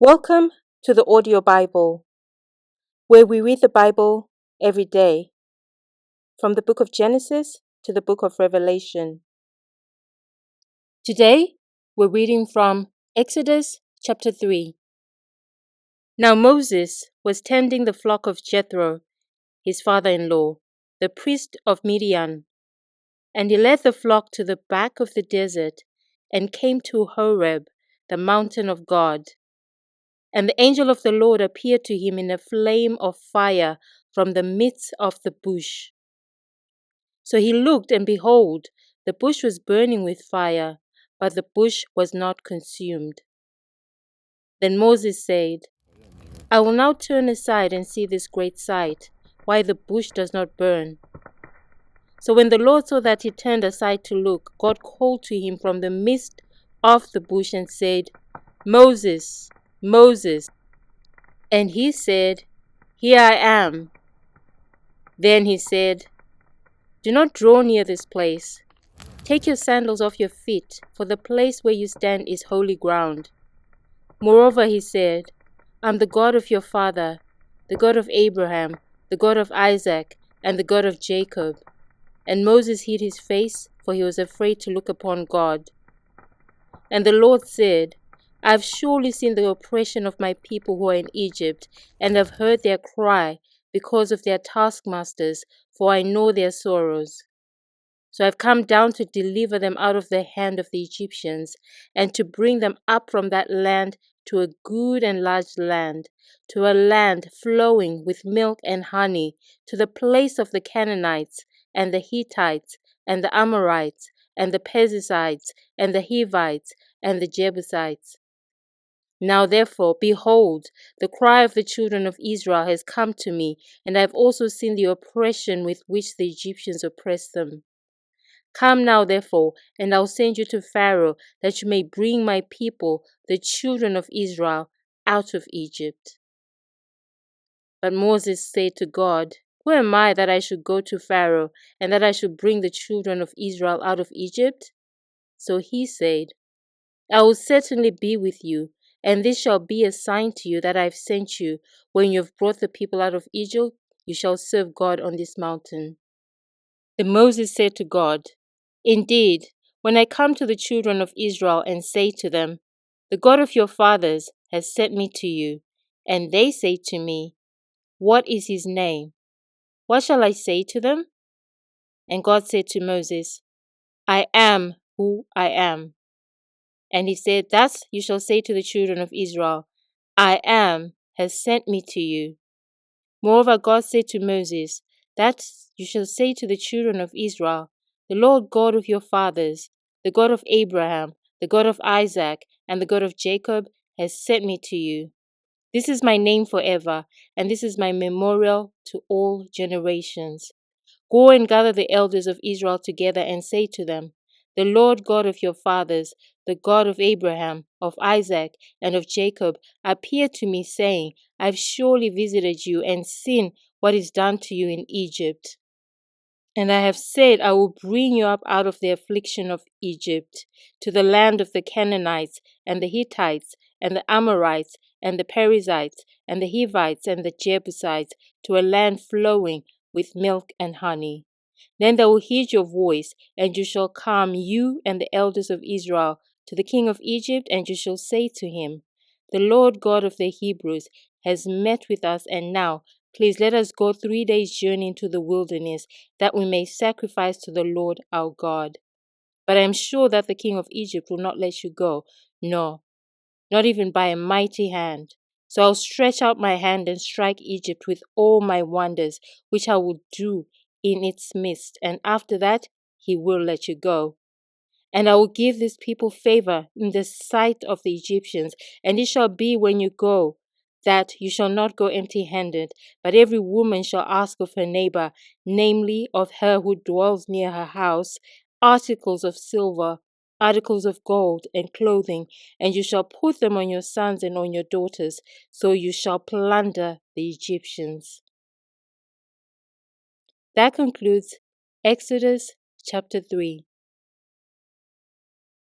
Welcome to the Audio Bible, where we read the Bible every day, from the book of Genesis to the book of Revelation. Today, we're reading from Exodus chapter 3. Now Moses was tending the flock of Jethro, his father-in-law, the priest of Midian, and he led the flock to the back of the desert and came to Horeb, the mountain of God. And the angel of the Lord appeared to him in a flame of fire from the midst of the bush. So he looked, and behold, the bush was burning with fire, but the bush was not consumed. Then Moses said, I will now turn aside and see this great sight, why the bush does not burn. So when the Lord saw that he turned aside to look, God called to him from the midst of the bush and said, Moses, Moses. And he said, Here I am. Then he said, Do not draw near this place. Take your sandals off your feet, for the place where you stand is holy ground. Moreover, he said, I am the God of your father, the God of Abraham, the God of Isaac, and the God of Jacob. And Moses hid his face, for he was afraid to look upon God. And the Lord said, I have surely seen the oppression of my people who are in Egypt, and have heard their cry because of their taskmasters, for I know their sorrows. So I have come down to deliver them out of the hand of the Egyptians, and to bring them up from that land to a good and large land, to a land flowing with milk and honey, to the place of the Canaanites, and the Hittites, and the Amorites, and the Perizzites, and the Hivites, and the Jebusites. Now therefore, behold, the cry of the children of Israel has come to me, and I have also seen the oppression with which the Egyptians oppress them. Come now therefore, and I'll send you to Pharaoh, that you may bring my people, the children of Israel, out of Egypt. But Moses said to God, Who am I that I should go to Pharaoh, and that I should bring the children of Israel out of Egypt? So he said, I will certainly be with you, and this shall be a sign to you that I have sent you. When you have brought the people out of Egypt, you shall serve God on this mountain. Then Moses said to God, Indeed, when I come to the children of Israel and say to them, The God of your fathers has sent me to you, and they say to me, What is his name? What shall I say to them? And God said to Moses, I am who I am. And he said, Thus you shall say to the children of Israel, I am has sent me to you. Moreover, God said to Moses, That you shall say to the children of Israel, The Lord God of your fathers, the God of Abraham, the God of Isaac, and the God of Jacob, has sent me to you. This is my name forever, and this is my memorial to all generations. Go and gather the elders of Israel together and say to them, The Lord God of your fathers, the God of Abraham, of Isaac, and of Jacob, appeared to me, saying, I have surely visited you and seen what is done to you in Egypt. And I have said, I will bring you up out of the affliction of Egypt, to the land of the Canaanites, and the Hittites, and the Amorites, and the Perizzites, and the Hivites, and the Jebusites, to a land flowing with milk and honey. Then they will hear your voice, and you shall come, you and the elders of Israel, to the king of Egypt, and you shall say to him, The Lord God of the Hebrews has met with us, and now, please let us go 3 days' journey into the wilderness, that we may sacrifice to the Lord our God. But I am sure that the king of Egypt will not let you go, no, not even by a mighty hand. So I'll stretch out my hand and strike Egypt with all my wonders, which I will do in its midst, and after that he will let you go. And I will give this people favor in the sight of the Egyptians, and it shall be when you go, that you shall not go empty-handed, but every woman shall ask of her neighbor, namely of her who dwells near her house, articles of silver, articles of gold, and clothing, and you shall put them on your sons and on your daughters, so you shall plunder the Egyptians. That concludes Exodus chapter 3.